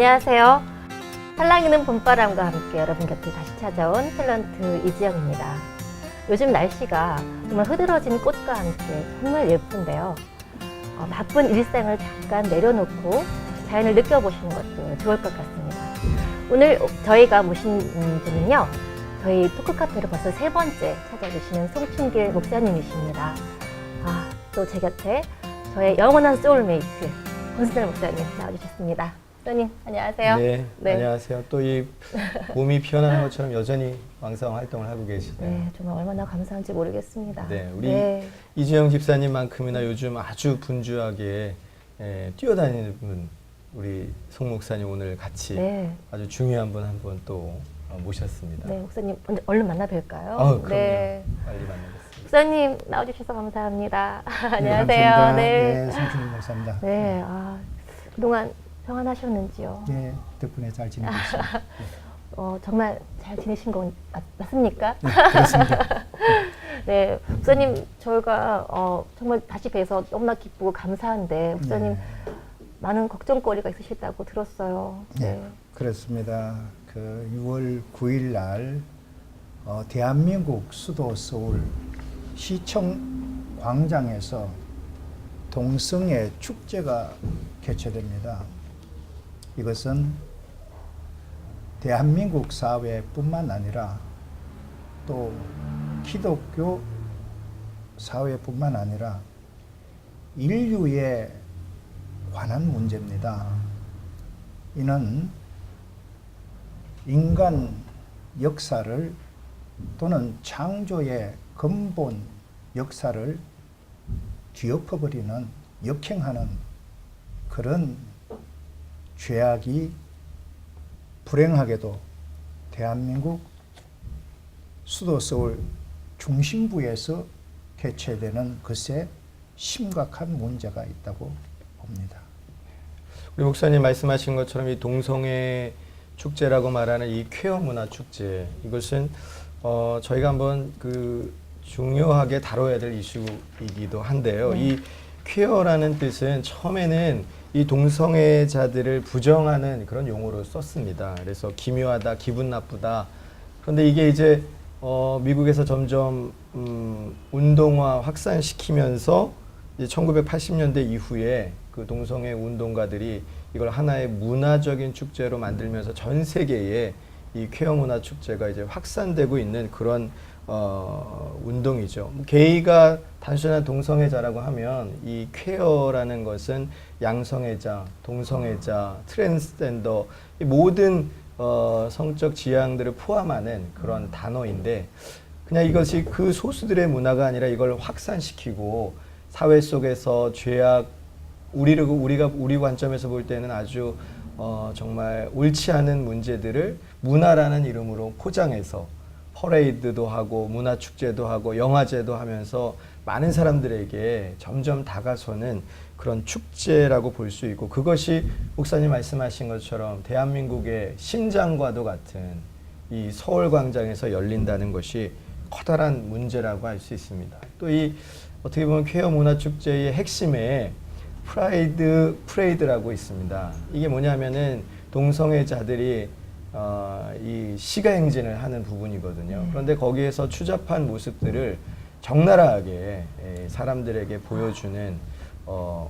안녕하세요. 살랑이는 봄바람과 함께 여러분 곁에 다시 찾아온 탤런트 이지영입니다. 요즘 날씨가 정말 흐드러진 꽃과 함께 정말 예쁜데요. 바쁜 일상을 잠깐 내려놓고 자연을 느껴보시는 것도 좋을 것 같습니다. 오늘 저희가 모신 분은요, 저희 토크카페로 벌써 3번째 찾아주시는 송춘길 목사님이십니다. 또 제 곁에 저의 영원한 소울메이트 권순철 목사님 나와주셨습니다. 목사님 안녕하세요. 네, 네. 안녕하세요. 또 이 봄이 피어나는 것처럼 여전히 왕성 활동을 하고 계시네요. 네, 정말 얼마나 감사한지 모르겠습니다. 네, 우리 이지영 집사님만큼이나 요즘 아주 분주하게 뛰어다니는 분, 우리 송 목사님 오늘 같이 아주 중요한 분 한 분 또 모셨습니다. 네, 목사님 얼른 만나 뵐까요? 그럼요. 네. 빨리 만나겠습니다. 목사님 나와주셔서 감사합니다. 안녕하세요. 감사합니다. 네, 송춘길 목사입니다. 네, 그동안 평안하셨는지요? 네, 덕분에 잘 지내고 있습니다. 정말 잘 지내신 건 맞습니까? 네, 그렇습니다. 네, 목사님 저희가 정말 다시 뵈서 너무나 기쁘고 감사한데 목사님 많은 걱정거리가 있으시다고 들었어요. 네, 그렇습니다. 그 6월 9일 날 대한민국 수도 서울 시청 광장에서 동성애 축제가 개최됩니다. 이것은 대한민국 사회뿐만 아니라 또 기독교 사회뿐만 아니라 인류에 관한 문제입니다. 이는 인간 역사를 또는 창조의 근본 역사를 뒤엎어버리는 역행하는 그런 죄악이 불행하게도 대한민국 수도 서울 중심부에서 개최되는 것에 심각한 문제가 있다고 봅니다. 우리 목사님 말씀하신 것처럼 이 동성애 축제라고 말하는 이 퀘어 문화 축제, 이것은 저희가 한번 중요하게 다뤄야 될 이슈이기도 한데요. 이 퀘어라는 뜻은 처음에는 이 동성애자들을 부정하는 그런 용어로 썼습니다. 그래서 기묘하다, 기분 나쁘다. 그런데 이게 이제 미국에서 점점 운동화 확산시키면서 이제 1980년대 이후에 그 동성애 운동가들이 이걸 하나의 문화적인 축제로 만들면서 전 세계에 이 퀘어 문화 축제가 이제 확산되고 있는 그런 운동이죠. 게이가 단순한 동성애자라고 하면 이 퀘어라는 것은 양성애자, 동성애자, 트랜스젠더, 이 모든 성적 지향들을 포함하는 그런 단어인데, 그냥 이것이 그 소수들의 문화가 아니라 이걸 확산시키고 사회 속에서 죄악, 우리 관점에서 볼 때는 아주 정말 옳지 않은 문제들을 문화라는 이름으로 포장해서 퍼레이드도 하고 문화축제도 하고 영화제도 하면서 많은 사람들에게 점점 다가서는 그런 축제라고 볼 수 있고, 그것이 목사님 말씀하신 것처럼 대한민국의 심장과도 같은 이 서울광장에서 열린다는 것이 커다란 문제라고 할 수 있습니다. 또 이 어떻게 보면 퀘어 문화축제의 핵심에 프레이드라고 있습니다. 이게 뭐냐면은 동성애자들이 이 시가행진을 하는 부분이거든요. 그런데 거기에서 추잡한 모습들을 적나라하게 사람들에게 보여주는,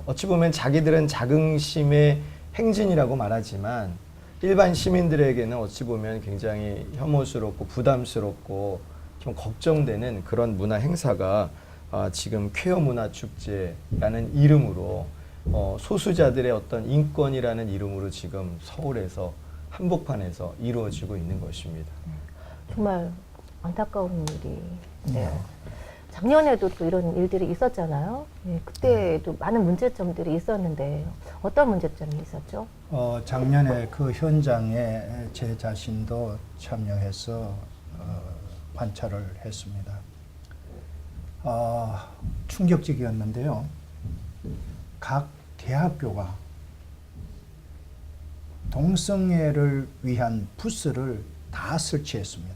어찌 보면 자기들은 자긍심의 행진이라고 말하지만 일반 시민들에게는 어찌 보면 굉장히 혐오스럽고 부담스럽고 좀 걱정되는 그런 문화 행사가 지금 퀘어 문화 축제라는 이름으로 소수자들의 어떤 인권이라는 이름으로 지금 서울에서 한복판에서 이루어지고 있는 것입니다. 정말 안타까운 일이네요. 작년에도 또 이런 일들이 있었잖아요. 그때도 많은 문제점들이 있었는데 어떤 문제점이 있었죠? 작년에 그 현장에 제 자신도 참여해서 관찰을 했습니다. 충격적이었는데요. 각 대학교가 동성애를 위한 부스를 다 설치했습니다.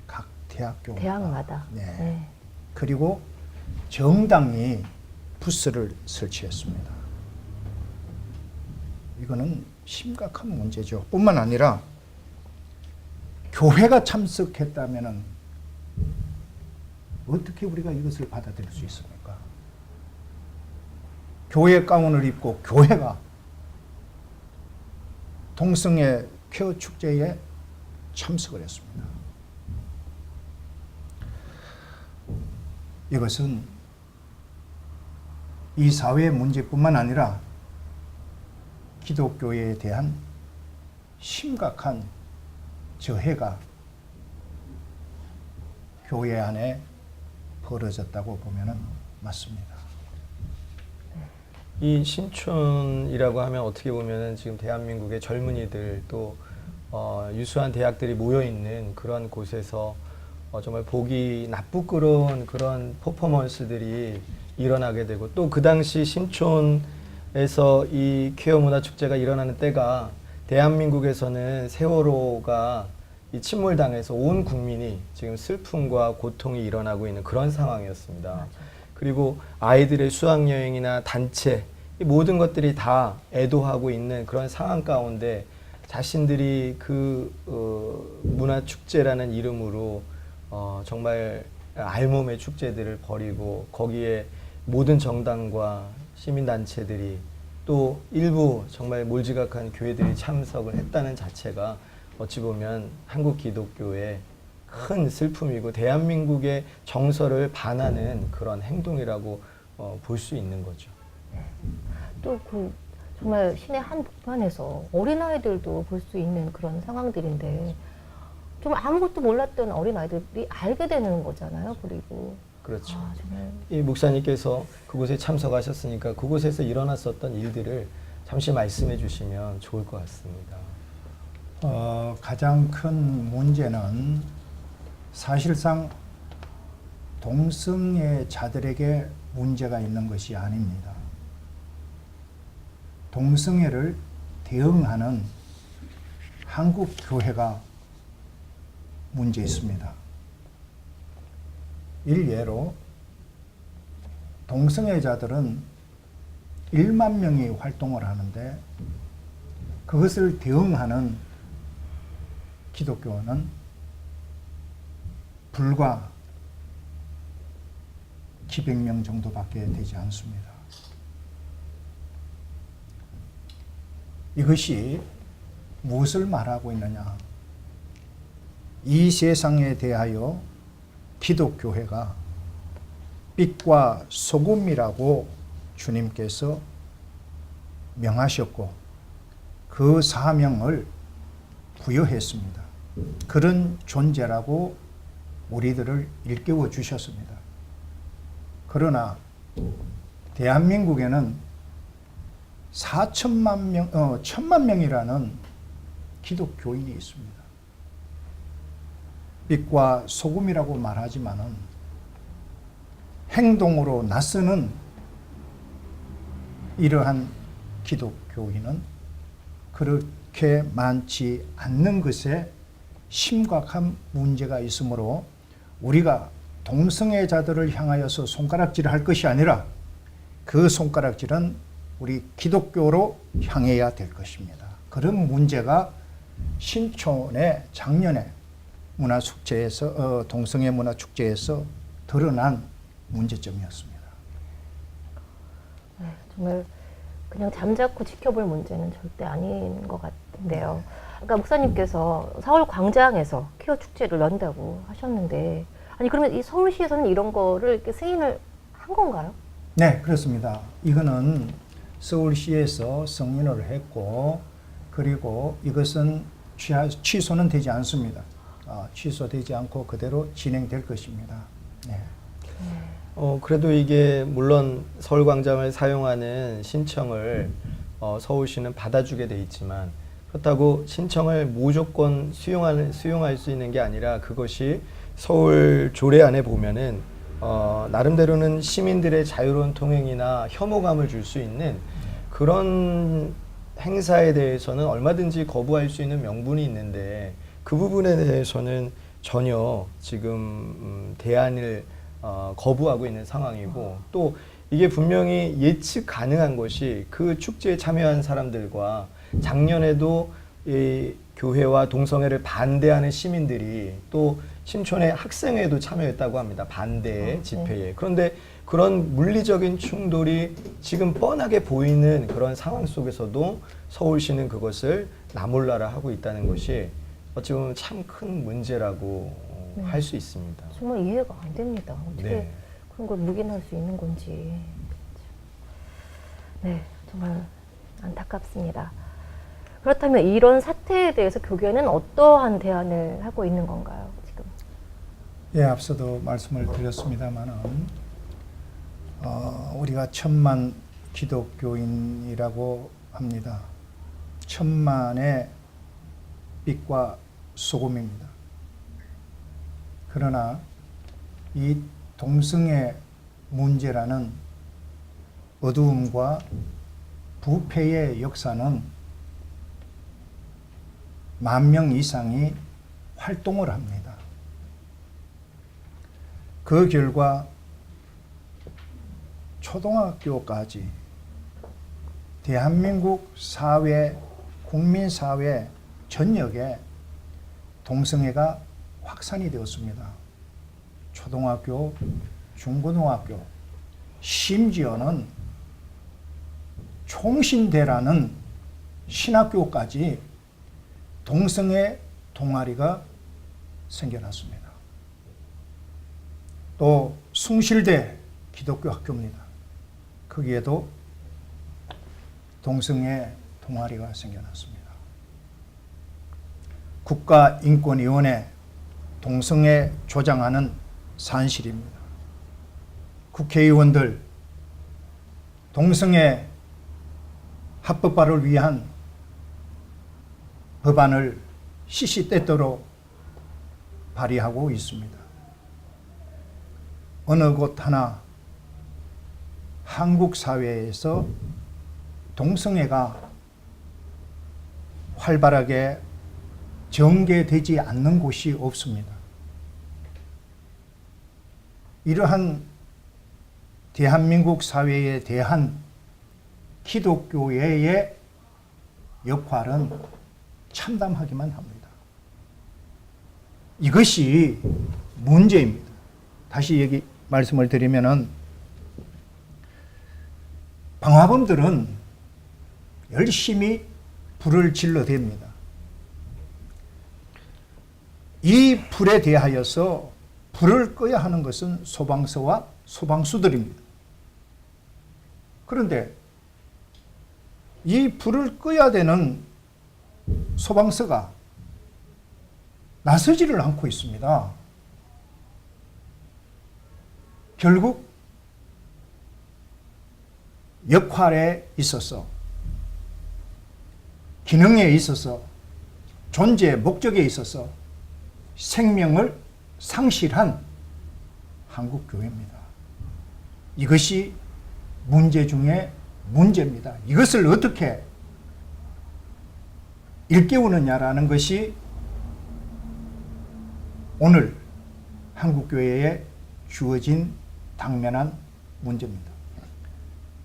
각 대학교마다. 대학마다. 네. 그리고 정당이 부스를 설치했습니다. 이거는 심각한 문제죠. 뿐만 아니라 교회가 참석했다면은 어떻게 우리가 이것을 받아들일 수 있습니까? 교회 가운을 입고 교회가 동성애 퀘어 축제에 참석을 했습니다. 이것은 이 사회의 문제뿐만 아니라 기독교에 대한 심각한 저해가 교회 안에 벌어졌다고 보면 맞습니다. 이 신촌이라고 하면 어떻게 보면은 지금 대한민국의 젊은이들 또 유수한 대학들이 모여 있는 그런 곳에서 정말 보기 나쁘끄러운 그런 퍼포먼스들이 일어나게 되고 또 그 당시 신촌에서 이 퀘어 문화 축제가 일어나는 때가 대한민국에서는 세월호가 이 침몰당해서 온 국민이 지금 슬픔과 고통이 일어나고 있는 그런 상황이었습니다. 맞아요. 그리고 아이들의 수학여행이나 단체 이 모든 것들이 다 애도하고 있는 그런 상황 가운데 자신들이 그 문화축제라는 이름으로 정말 알몸의 축제들을 벌이고 거기에 모든 정당과 시민단체들이 또 일부 정말 몰지각한 교회들이 참석을 했다는 자체가 어찌 보면 한국 기독교의 큰 슬픔이고 대한민국의 정서를 반하는 그런 행동이라고 볼 수 있는 거죠. 또 그 정말 시내 한 복판에서 어린아이들도 볼 수 있는 그런 상황들인데 좀 아무것도 몰랐던 어린아이들이 알게 되는 거잖아요. 그리고 그렇죠. 정말 이 목사님께서 그곳에 참석하셨으니까 그곳에서 일어났었던 일들을 잠시 말씀해 주시면 좋을 것 같습니다. 가장 큰 문제는 사실상 동성애자들에게 문제가 있는 것이 아닙니다. 동성애를 대응하는 한국 교회가 문제 있습니다. 일례로 동성애자들은 1만 명이 활동을 하는데 그것을 대응하는 기독교는 불과 기백 명 정도밖에 되지 않습니다. 이것이 무엇을 말하고 있느냐? 이 세상에 대하여 기독교회가 빛과 소금이라고 주님께서 명하셨고 그 사명을 부여했습니다. 그런 존재라고 우리들을 일깨워 주셨습니다. 그러나 대한민국에는 1,000만 명이라는 기독교인이 있습니다. 빛과 소금이라고 말하지만은 행동으로 나서는 이러한 기독교인은 그렇게 많지 않는 것에 심각한 문제가 있으므로 우리가 동성애자들을 향하여서 손가락질을 할 것이 아니라 그 손가락질은 우리 기독교로 향해야 될 것입니다. 그런 문제가 신촌의 작년에 문화축제에서 동성애 문화축제에서 드러난 문제점이었습니다. 네, 정말 그냥 잠자코 지켜볼 문제는 절대 아닌 것 같은데요. 아까 목사님께서 서울 광장에서 퀘어 축제를 연다고 하셨는데, 아니 그러면 이 서울시에서는 이런 거를 이렇게 승인을 한 건가요? 네, 그렇습니다. 이거는 서울시에서 승인을 했고, 그리고 이것은 취소는 되지 않습니다. 취소되지 않고 그대로 진행될 것입니다. 네. 그래도 이게 물론 서울광장을 사용하는 신청을 서울시는 받아주게 돼 있지만 그렇다고 신청을 무조건 수용할 수 있는 게 아니라 그것이 서울 조례 안에 보면은 나름대로는 시민들의 자유로운 통행이나 혐오감을 줄 수 있는 그런 행사에 대해서는 얼마든지 거부할 수 있는 명분이 있는데 그 부분에 대해서는 전혀 지금 대안을 거부하고 있는 상황이고 또 이게 분명히 예측 가능한 것이 그 축제에 참여한 사람들과 작년에도 이 교회와 동성애를 반대하는 시민들이 또 신촌의 학생회도 참여했다고 합니다. 반대 집회에. 그런데 그런 물리적인 충돌이 지금 뻔하게 보이는 그런 상황 속에서도 서울시는 그것을 나몰라라 하고 있다는 것이 어찌 보면 참 큰 문제라고 할 수 있습니다. 정말 이해가 안 됩니다. 어떻게 네. 그런 걸 묵인할 수 있는 건지. 네, 정말 안타깝습니다. 그렇다면 이런 사태에 대해서 교계는 어떠한 대안을 하고 있는 건가요, 지금? 예, 앞서도 말씀을 드렸습니다만은 우리가 1000만 기독교인이라고 합니다. 1000만의 빛과 소금입니다. 그러나 이 동성애 문제라는 어두움과 부패의 역사는 10,000명 이상이 활동을 합니다. 그 결과 초등학교까지 대한민국 사회, 국민사회 전역에 동성애가 확산이 되었습니다. 초등학교, 중고등학교, 심지어는 총신대라는 신학교까지 동성애 동아리가 생겨났습니다. 또 숭실대 기독교 학교입니다. 거기에도 동성애 동아리가 생겨났습니다. 국가인권위원회 동성애 조장하는 산실입니다. 국회의원들 동성애 합법화를 위한 법안을 시시때때로 발의하고 있습니다. 어느 곳 하나 한국 사회에서 동성애가 활발하게 전개되지 않는 곳이 없습니다. 이러한 대한민국 사회에 대한 기독교회의 역할은 참담하기만 합니다. 이것이 문제입니다. 다시 말씀을 드리면은 방화범들은 열심히 불을 질러댑니다. 이 불에 대하여서 불을 꺼야 하는 것은 소방서와 소방수들입니다. 그런데 이 불을 꺼야 되는 소방서가 나서지를 않고 있습니다. 결국 역할에 있어서, 기능에 있어서, 존재 목적에 있어서 생명을 상실한 한국교회입니다. 이것이 문제 중에 문제입니다. 이것을 어떻게 일깨우느냐라는 것이 오늘 한국교회에 주어진 당면한 문제입니다.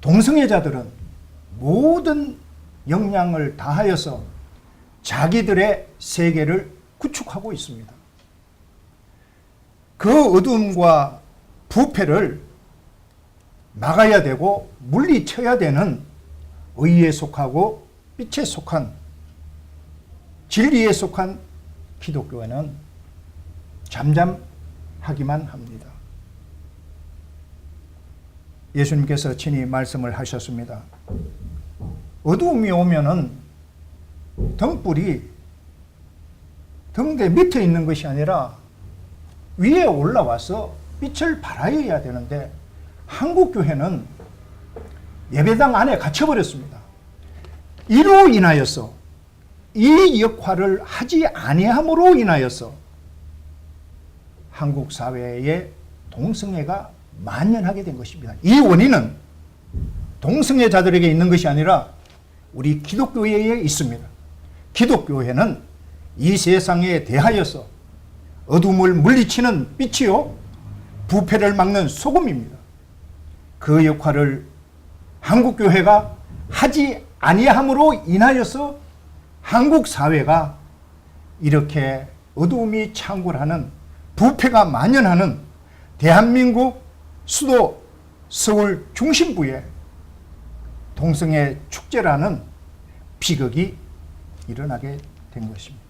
동성애자들은 모든 역량을 다하여서 자기들의 세계를 구축하고 있습니다. 그 어둠과 부패를 막아야 되고 물리쳐야 되는 의에 속하고 빛에 속한 진리에 속한 기독교회는 잠잠하기만 합니다. 예수님께서 친히 말씀을 하셨습니다. 어두움이 오면은 등불이 등대 밑에 있는 것이 아니라 위에 올라와서 빛을 발하여야 되는데 한국교회는 예배당 안에 갇혀버렸습니다. 이로 인하여서 이 역할을 하지 아니함으로 인하여서 한국 사회에 동성애가 만연하게 된 것입니다. 이 원인은 동성애자들에게 있는 것이 아니라 우리 기독교회에 있습니다. 기독교회는 이 세상에 대하여서 어둠을 물리치는 빛이요 부패를 막는 소금입니다. 그 역할을 한국교회가 하지 아니함으로 인하여서 한국 사회가 이렇게 어두움이 창궐하는, 부패가 만연하는 대한민국 수도 서울 중심부에 동성애 축제라는 비극이 일어나게 된 것입니다.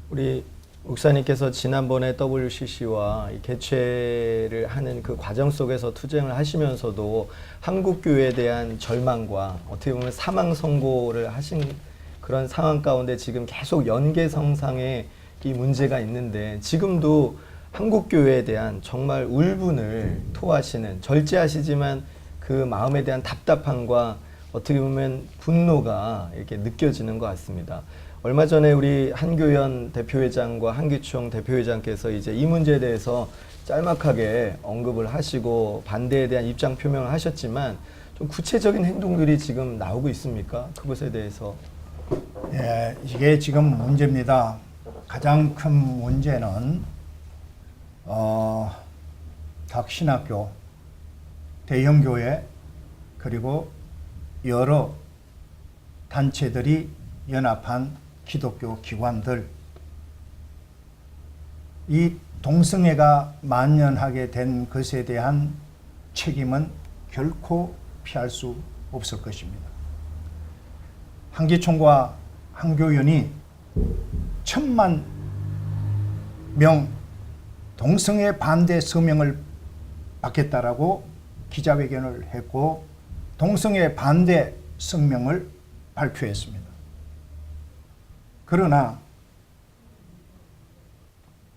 우리 목사님께서 지난번에 WCC와 개최를 하는 그 과정 속에서 투쟁을 하시면서도 한국교회에 대한 절망과 어떻게 보면 사망 선고를 하신 그런 상황 가운데 지금 계속 연계성상의 이 문제가 있는데, 지금도 한국교회에 대한 정말 울분을 토하시는, 절제하시지만 그 마음에 대한 답답함과 어떻게 보면 분노가 이렇게 느껴지는 것 같습니다. 얼마 전에 우리 한교연 대표회장과 한기총 대표회장께서 이제 이 문제에 대해서 짤막하게 언급을 하시고 반대에 대한 입장 표명을 하셨지만, 좀 구체적인 행동들이 지금 나오고 있습니까? 그것에 대해서. 예, 이게 지금 문제입니다. 가장 큰 문제는 각 신학교, 대형교회, 그리고 여러 단체들이 연합한 기독교 기관들, 이 동성애가 만연하게 된 것에 대한 책임은 결코 피할 수 없을 것입니다. 한기총과 한교연이 1,000만 명 동성애 반대 서명을 받겠다라고 기자회견을 했고, 동성애 반대 성명을 발표했습니다. 그러나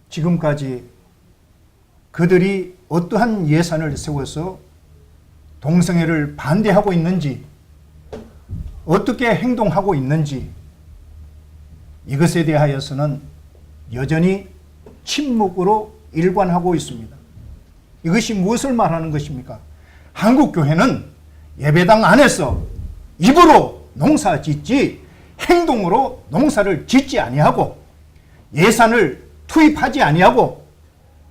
지금까지 그들이 어떠한 예산을 세워서 동성애를 반대하고 있는지, 어떻게 행동하고 있는지, 이것에 대하여서는 여전히 침묵으로 일관하고 있습니다. 이것이 무엇을 말하는 것입니까? 한국교회는 예배당 안에서 입으로 농사 짓지 행동으로 농사를 짓지 아니하고, 예산을 투입하지 아니하고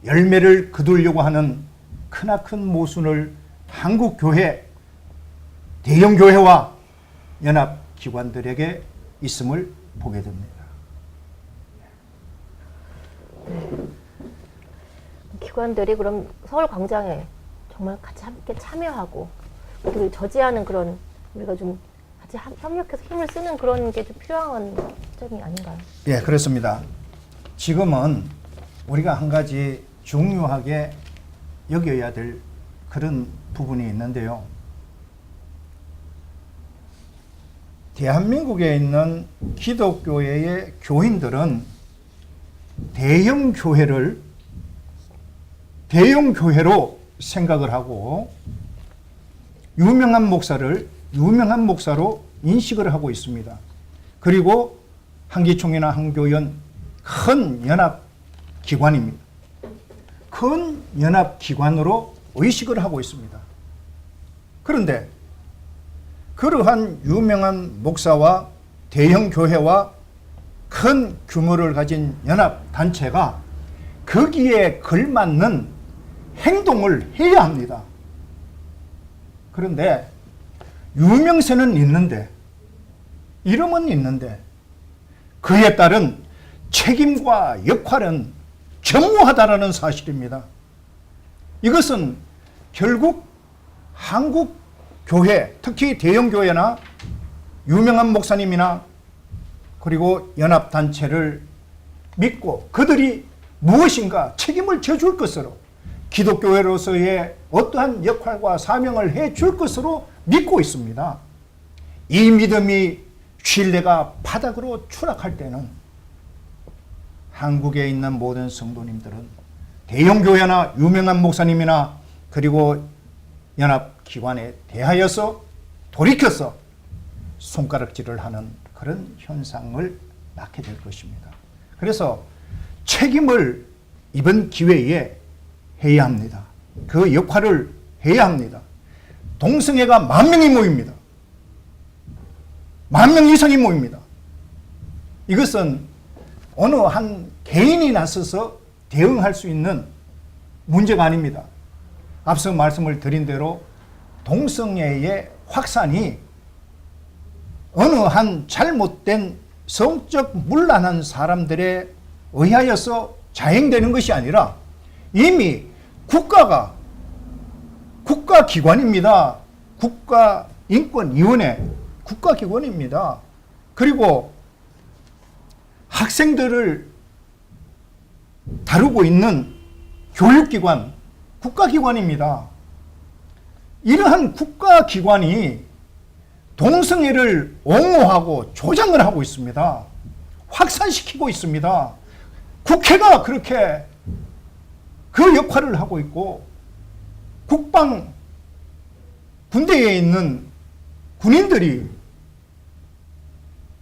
열매를 거두려고 하는 크나큰 모순을 한국교회, 대형교회와 연합기관들에게 있음을 보게 됩니다. 기관들이 그럼 서울 광장에 정말 같이 함께 참여하고, 그리고 저지하는 그런, 우리가 좀 같이 협력해서 힘을 쓰는 그런 게 좀 필요한 점이 아닌가요? 예, 그렇습니다. 지금은 우리가 한 가지 중요하게 여겨야 될 그런 부분이 있는데요. 대한민국에 있는 기독교회의 교인들은 대형교회로 생각을 하고, 유명한 목사를 유명한 목사로 인식을 하고 있습니다. 그리고 한기총이나 한교연 큰 연합기관입니다. 큰 연합기관으로 의식을 하고 있습니다. 그런데 그러한 유명한 목사와 대형교회와 큰 규모를 가진 연합단체가 거기에 걸맞는 행동을 해야 합니다. 그런데 유명세는 있는데, 이름은 있는데, 그에 따른 책임과 역할은 전무하다라는 사실입니다. 이것은 결국 한국 교회, 특히 대형교회나 유명한 목사님이나 그리고 연합단체를 믿고 그들이 무엇인가 책임을 져줄 것으로, 기독교회로서의 어떠한 역할과 사명을 해줄 것으로 믿고 있습니다. 이 믿음이 신뢰가 바닥으로 추락할 때는 한국에 있는 모든 성도님들은 대형교회나 유명한 목사님이나 그리고 연합기관에 대하여서 돌이켜서 손가락질을 하는 그런 현상을 낳게 될 것입니다. 그래서 책임을 이번 기회에 해야 합니다. 그 역할을 해야 합니다. 동성애가 10,000명이 모입니다. 10,000명 이상이 모입니다. 이것은 어느 한 개인이 나서서 대응할 수 있는 문제가 아닙니다. 앞서 말씀을 드린 대로 동성애의 확산이 어느 한 잘못된 성적 문란한 사람들에 의하여서 자행되는 것이 아니라 이미 국가가 국가기관입니다. 국가인권위원회 국가기관입니다. 그리고 학생들을 다루고 있는 교육기관 국가기관입니다. 이러한 국가기관이 동성애를 옹호하고 조장을 하고 있습니다. 확산시키고 있습니다. 국회가 그렇게 그 역할을 하고 있고 국방 군대에 있는 군인들이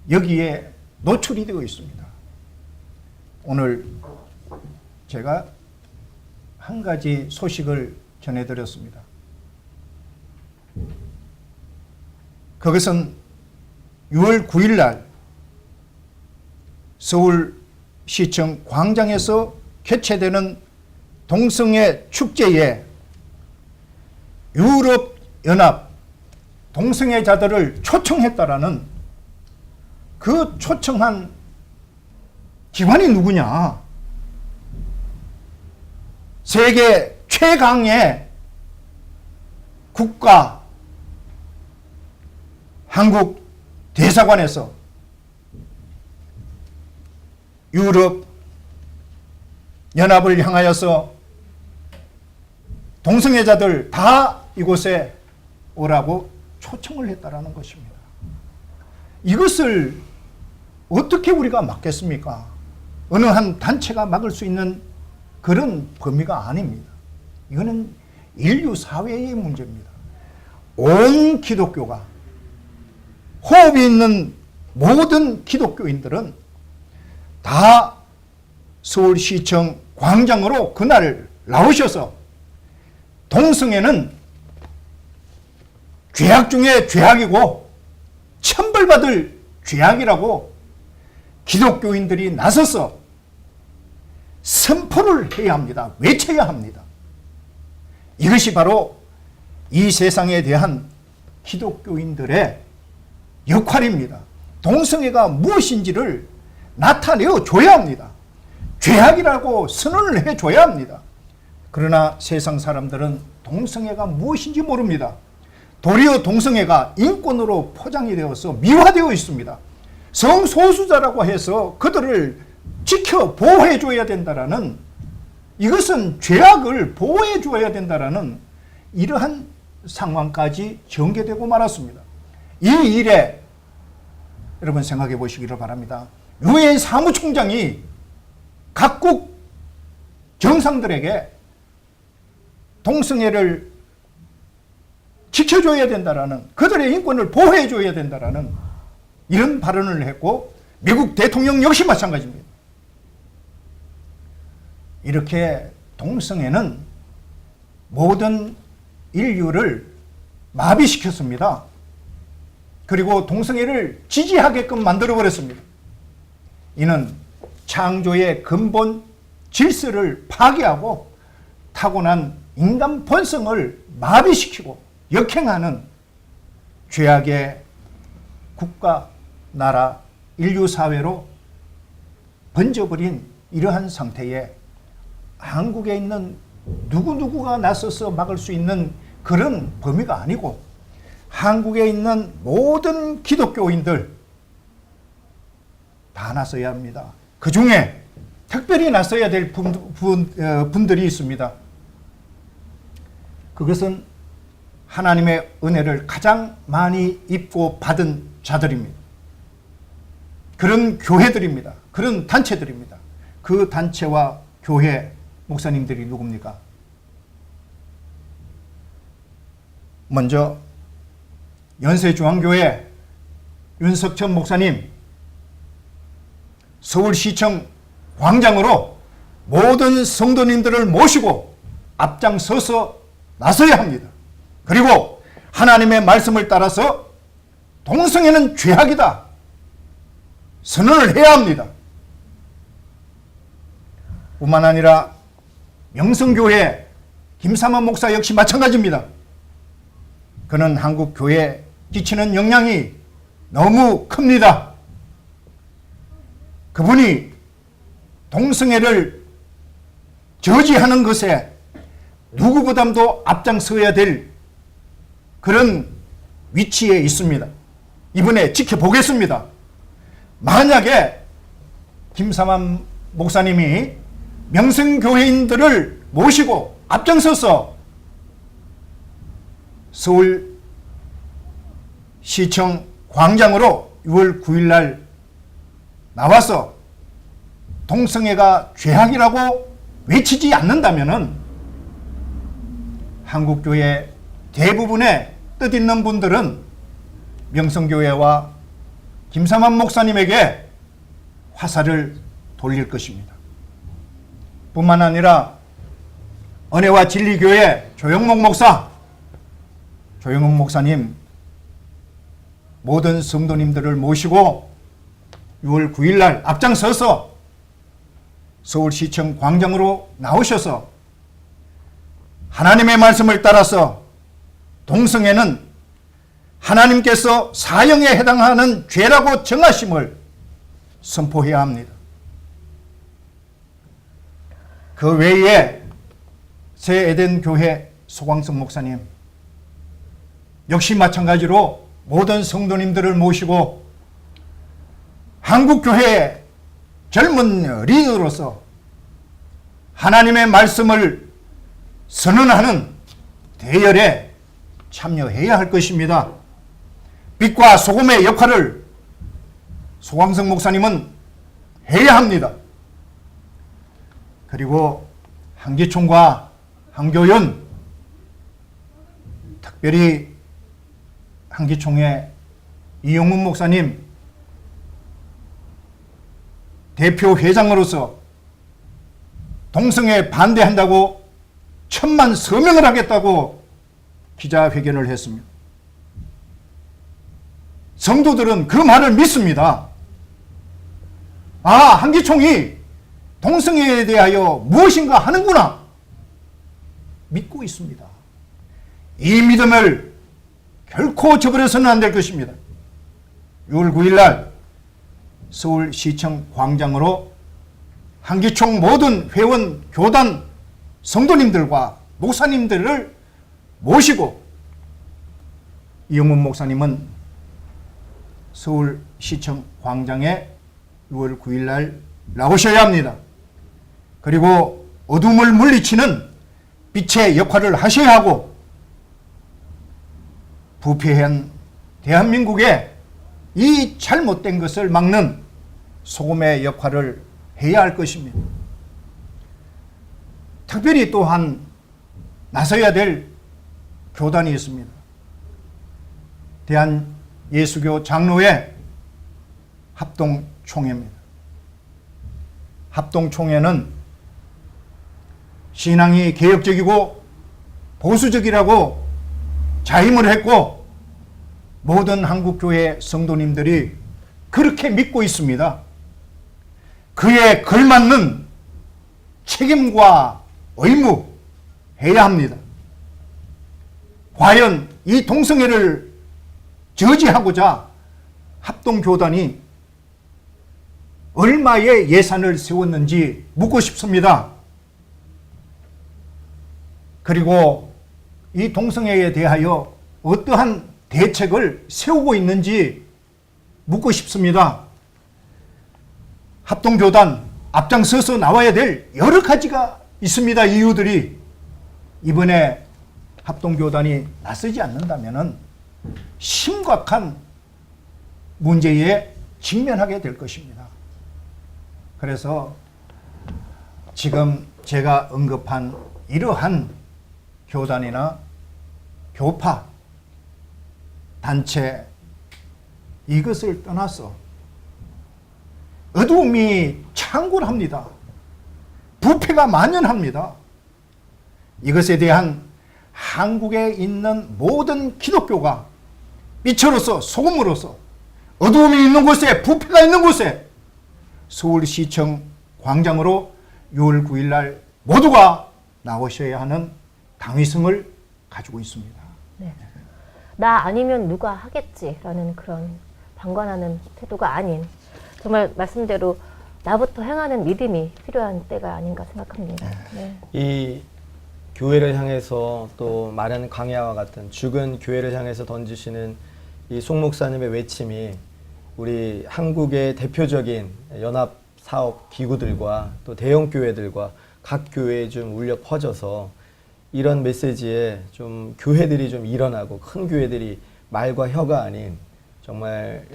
여기에 노출이 되어 있습니다. 오늘 제가 한 가지 소식을 전해드렸습니다. 그것은 6월 9일 날 서울시청 광장에서 개최되는 동성애 축제에 유럽연합 동성애자들을 초청했다라는 그 초청한 기관이 누구냐? 세계 최강의 국가 한국 대사관에서 유럽 연합을 향하여서 동성애자들 다 이곳에 오라고 초청을 했다라는 것입니다. 이것을 어떻게 우리가 막겠습니까? 어느 한 단체가 막을 수 있는 그런 범위가 아닙니다. 이거는 인류 사회의 문제입니다. 온 기독교가 호흡이 있는 모든 기독교인들은 다 서울시청 광장으로 그날 나오셔서 동성애는 죄악 중에 죄악이고 천벌받을 죄악이라고 기독교인들이 나서서 선포를 해야 합니다. 외쳐야 합니다. 이것이 바로 이 세상에 대한 기독교인들의 역할입니다. 동성애가 무엇인지를 나타내어 줘야 합니다. 죄악이라고 선언을 해줘야 합니다. 그러나 세상 사람들은 동성애가 무엇인지 모릅니다. 도리어 동성애가 인권으로 포장이 되어서 미화되어 있습니다. 성소수자라고 해서 그들을 지켜 보호해 줘야 된다라는, 이것은 죄악을 보호해 줘야 된다라는 이러한 상황까지 전개되고 말았습니다. 이 일에 여러분 생각해 보시기를 바랍니다. 유엔 사무총장이 각국 정상들에게 동성애를 지켜줘야 된다라는, 그들의 인권을 보호해 줘야 된다라는 이런 발언을 했고, 미국 대통령 역시 마찬가지입니다. 이렇게 동성애는 모든 인류를 마비시켰습니다. 그리고 동성애를 지지하게끔 만들어버렸습니다. 이는 창조의 근본 질서를 파괴하고 타고난 인간 본성을 마비시키고 역행하는 죄악의 국가, 나라, 인류 사회로 번져버린 이러한 상태에 한국에 있는 누구누구가 나서서 막을 수 있는 그런 범위가 아니고, 한국에 있는 모든 기독교인들 다 나서야 합니다. 그 중에 특별히 나서야 될 분들이 있습니다. 그것은 하나님의 은혜를 가장 많이 입고 받은 자들입니다. 그런 교회들입니다. 그런 단체들입니다. 그 단체와 교회 목사님들이 누굽니까? 먼저 연세중앙교회 윤석천 목사님, 서울시청 광장으로 모든 성도님들을 모시고 앞장서서 나서야 합니다. 그리고 하나님의 말씀을 따라서 동성애는 죄악이다 선언을 해야 합니다. 뿐만 아니라 명성교회 김삼환 목사 역시 마찬가지입니다. 그는 한국 교회에 끼치는 영향이 너무 큽니다. 그분이 동성애를 저지하는 것에 누구보다도 앞장서야 될 그런 위치에 있습니다. 이번에 지켜보겠습니다. 만약에 김삼환 목사님이 명성교회인들을 모시고 앞장서서 서울시청 광장으로 6월 9일 날 나와서 동성애가 죄악이라고 외치지 않는다면은 한국교회 대부분의 뜻있는 분들은 명성교회와 김삼환 목사님에게 화살을 돌릴 것입니다. 뿐만 아니라 은혜와 진리교회 조영목 목사님 모든 성도님들을 모시고 6월 9일 날 앞장서서 서울시청 광장으로 나오셔서 하나님의 말씀을 따라서 동성애는 하나님께서 사형에 해당하는 죄라고 정하심을 선포해야 합니다. 그 외에 새 에덴 교회 소광석 목사님 역시 마찬가지로 모든 성도님들을 모시고 한국교회의 젊은 리더로서 하나님의 말씀을 선언하는 대열에 참여해야 할 것입니다. 빛과 소금의 역할을 소광석 목사님은 해야 합니다. 그리고 한기총과 한교연, 특별히 한기총의 이용문 목사님 대표 회장으로서 동성애 반대한다고 천만 서명을 하겠다고 기자회견을 했습니다. 성도들은 그 말을 믿습니다. 아, 한기총이 동성애에 대하여 무엇인가 하는구나 믿고 있습니다. 이 믿음을 결코 저버려서는 안 될 것입니다. 6월 9일 날 서울시청 광장으로 한기총 모든 회원, 교단, 성도님들과 목사님들을 모시고 이영문 목사님은 서울시청 광장에 6월 9일 날 나오셔야 합니다. 그리고 어둠을 물리치는 빛의 역할을 하셔야 하고 부패한 대한민국에 이 잘못된 것을 막는 소금의 역할을 해야 할 것입니다. 특별히 또한 나서야 될 교단이 있습니다. 대한예수교 장로회 합동총회입니다. 합동총회는 신앙이 개혁적이고 보수적이라고 자임을 했고 모든 한국교회 성도님들이 그렇게 믿고 있습니다. 그에 걸맞는 책임과 의무 해야 합니다. 과연 이 동성애를 저지하고자 합동교단이 얼마의 예산을 세웠는지 묻고 싶습니다. 그리고 이 동성애에 대하여 어떠한 대책을 세우고 있는지 묻고 싶습니다. 합동교단 앞장서서 나와야 될 여러 가지가 있습니다. 이유들이. 이번에 합동교단이 나서지 않는다면 심각한 문제에 직면하게 될 것입니다. 그래서 지금 제가 언급한 이러한 교단이나 교파, 단체 이것을 떠나서 어두움이 창궐합니다. 부패가 만연합니다. 이것에 대한 한국에 있는 모든 기독교가 빛으로서 소금으로서 어두움이 있는 곳에 부패가 있는 곳에 서울시청 광장으로 6월 9일 날 모두가 나오셔야 하는 당위성을 가지고 있습니다. 네. 나 아니면 누가 하겠지라는 그런 방관하는 태도가 아닌 정말 말씀대로 나부터 행하는 믿음이 필요한 때가 아닌가 생각합니다. 네. 이 교회를 향해서 또 많은 광야와 같은 죽은 교회를 향해서 던지시는 이 송 목사님의 외침이 우리 한국의 대표적인 연합 사업 기구들과 또 대형 교회들과 각 교회에 좀 울려 퍼져서 이런 메시지에 좀 교회들이 좀 일어나고 큰 교회들이 말과 혀가 아닌 정말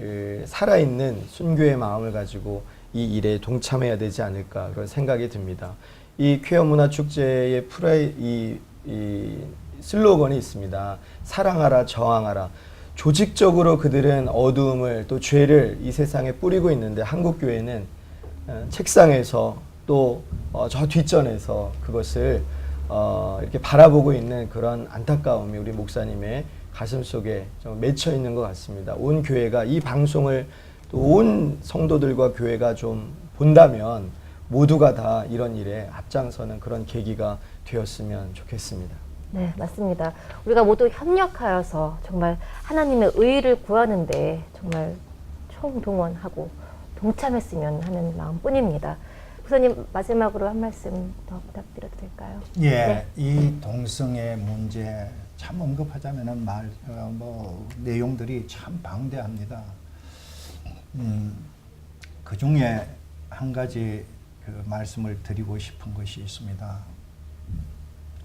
살아있는 순교의 마음을 가지고 이 일에 동참해야 되지 않을까 그런 생각이 듭니다. 이 퀘어 문화 축제의 이 슬로건이 있습니다. 사랑하라, 저항하라. 조직적으로 그들은 어두움을 또 죄를 이 세상에 뿌리고 있는데 한국 교회는 책상에서 또 저 뒷전에서 그것을 이렇게 바라보고 있는 그런 안타까움이 우리 목사님의 가슴 속에 좀 맺혀 있는 것 같습니다. 온 교회가 이 방송을 또 온 성도들과 교회가 좀 본다면 모두가 다 이런 일에 앞장서는 그런 계기가 되었으면 좋겠습니다. 네, 맞습니다. 우리가 모두 협력하여서 정말 하나님의 의를 구하는데 정말 총동원하고 동참했으면 하는 마음뿐입니다. 목사님 마지막으로 한 말씀 더 부탁드려도 될까요? 예, 네. 이 동성애 문제 참 언급하자면은 내용들이 참 방대합니다. 그 중에 한 가지 그 말씀을 드리고 싶은 것이 있습니다.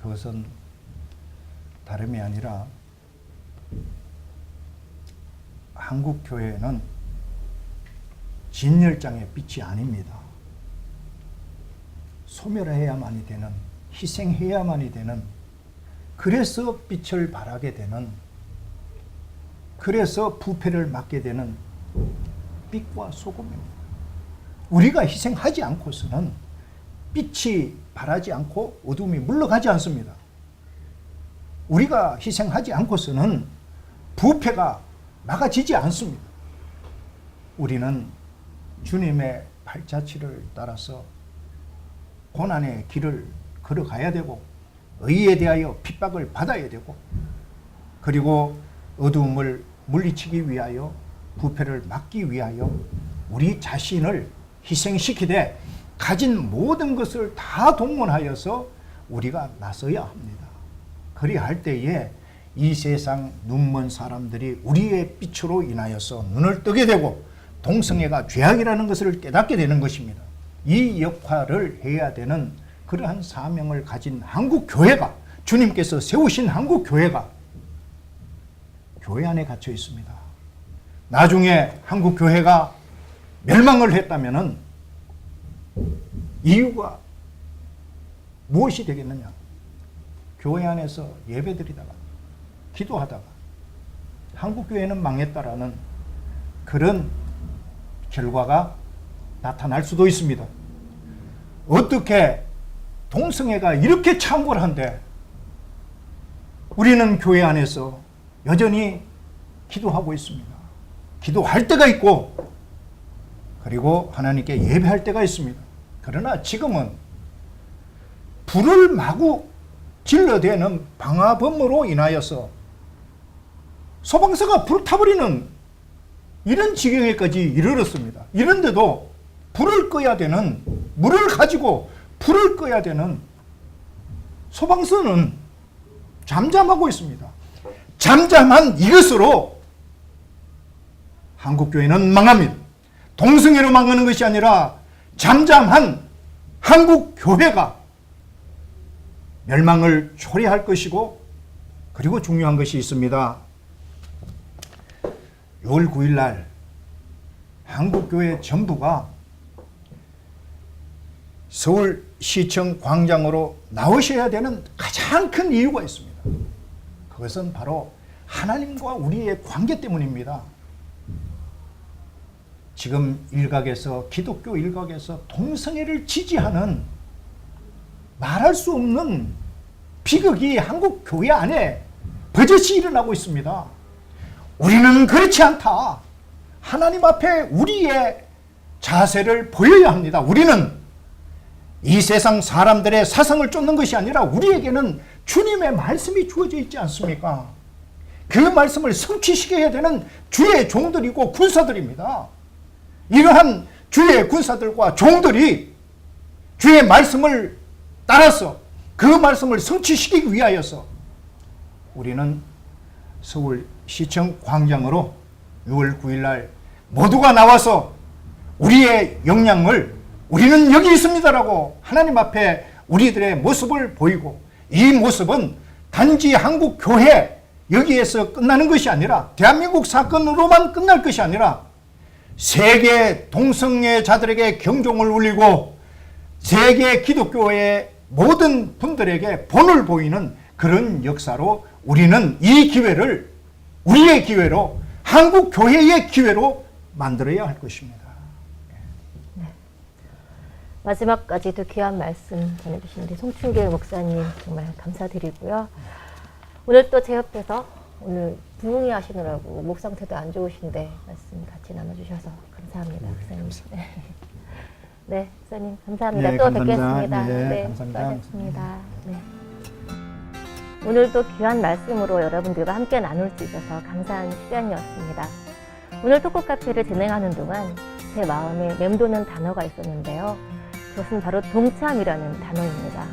그것은 다름이 아니라 한국 교회는 진열장의 빛이 아닙니다. 소멸해야만이 되는, 희생해야만이 되는, 그래서 빛을 발하게 되는, 그래서 부패를 막게 되는 빛과 소금입니다. 우리가 희생하지 않고서는 빛이 발하지 않고 어둠이 물러가지 않습니다. 우리가 희생하지 않고서는 부패가 막아지지 않습니다. 우리는 주님의 발자취를 따라서 고난의 길을 걸어가야 되고 의에 대하여 핍박을 받아야 되고 그리고 어두움을 물리치기 위하여 부패를 막기 위하여 우리 자신을 희생시키되 가진 모든 것을 다 동원하여서 우리가 나서야 합니다. 그리할 때에 이 세상 눈먼 사람들이 우리의 빛으로 인하여서 눈을 뜨게 되고 동성애가 죄악이라는 것을 깨닫게 되는 것입니다. 이 역할을 해야 되는 그러한 사명을 가진 한국 교회가, 주님께서 세우신 한국 교회가 교회 안에 갇혀 있습니다. 나중에 한국 교회가 멸망을 했다면은 이유가 무엇이 되겠느냐? 교회 안에서 예배드리다가 기도하다가 한국 교회는 망했다라는 그런 결과가 나타날 수도 있습니다. 어떻게 동성애가 이렇게 창궐한데 우리는 교회 안에서 여전히 기도하고 있습니다. 기도할 때가 있고 그리고 하나님께 예배할 때가 있습니다. 그러나 지금은 불을 마구 질러대는 방화범으로 인하여서 소방서가 불을 타버리는 이런 지경에까지 이르렀습니다. 이런데도 불을 꺼야 되는, 물을 가지고 불을 꺼야 되는 소방서는 잠잠하고 있습니다. 잠잠한 이것으로 한국교회는 망합니다. 동성애로 망하는 것이 아니라 잠잠한 한국교회가 멸망을 초래할 것이고 그리고 중요한 것이 있습니다. 6월 9일 날 한국교회 전부가 서울시청 광장으로 나오셔야 되는 가장 큰 이유가 있습니다. 그것은 바로 하나님과 우리의 관계 때문입니다. 지금 일각에서, 기독교 일각에서 동성애를 지지하는 말할 수 없는 비극이 한국 교회 안에 버젓이 일어나고 있습니다. 우리는 그렇지 않다. 하나님 앞에 우리의 자세를 보여야 합니다. 우리는 이 세상 사람들의 사상을 쫓는 것이 아니라 우리에게는 주님의 말씀이 주어져 있지 않습니까? 그 말씀을 성취시켜야 되는 주의 종들이고 군사들입니다. 이러한 주의 군사들과 종들이 주의 말씀을 따라서 그 말씀을 성취시키기 위하여서 우리는 서울시청 광장으로 6월 9일 날 모두가 나와서 우리의 역량을 우리는 여기 있습니다라고 하나님 앞에 우리들의 모습을 보이고, 이 모습은 단지 한국 교회 여기에서 끝나는 것이 아니라, 대한민국 사건으로만 끝날 것이 아니라 세계 동성애자들에게 경종을 울리고 세계 기독교의 모든 분들에게 본을 보이는 그런 역사로 우리는 이 기회를 우리의 기회로, 한국 교회의 기회로 만들어야 할 것입니다. 마지막까지도 귀한 말씀 전해주신 우리 송충길 목사님 정말 감사드리고요. 오늘 또 제 옆에서 오늘 부흥회 하시느라고 목 상태도 안 좋으신데 말씀 같이 나눠주셔서 감사합니다. 목사님. 네, 목사님 감사합니다. 네, 또 감사합니다. 뵙겠습니다. 네, 감사합니다. 수고하셨습니다. 네. 오늘도 귀한 말씀으로 여러분들과 함께 나눌 수 있어서 감사한 시간이었습니다. 오늘 토크 카페를 진행하는 동안 제 마음에 맴도는 단어가 있었는데요. 그것은 바로 동참이라는 단어입니다.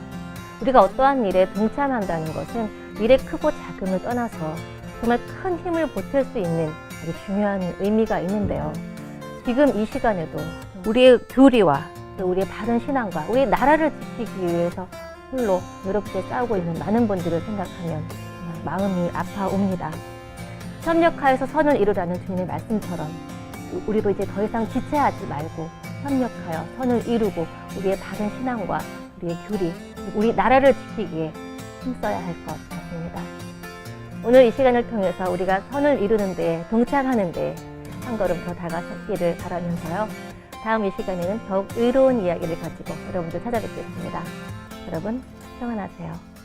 우리가 어떠한 일에 동참한다는 것은 일의 크고 작음을 떠나서 정말 큰 힘을 보탤 수 있는 아주 중요한 의미가 있는데요. 지금 이 시간에도 우리의 교리와 또 우리의 바른 신앙과 우리의 나라를 지키기 위해서 홀로 외롭게 싸우고 있는 많은 분들을 생각하면 정말 마음이 아파옵니다. 협력하여서 선을 이루라는 주님의 말씀처럼 우리도 이제 더 이상 지체하지 말고 협력하여 선을 이루고 우리의 바른 신앙과 우리의 교리, 우리 나라를 지키기에 힘써야 할 것 같습니다. 오늘 이 시간을 통해서 우리가 선을 이루는 데 동참하는 데 한 걸음 더 다가섰기를 바라면서요. 다음 이 시간에는 더욱 의로운 이야기를 가지고 여러분들 찾아뵙겠습니다. 여러분 평안하세요.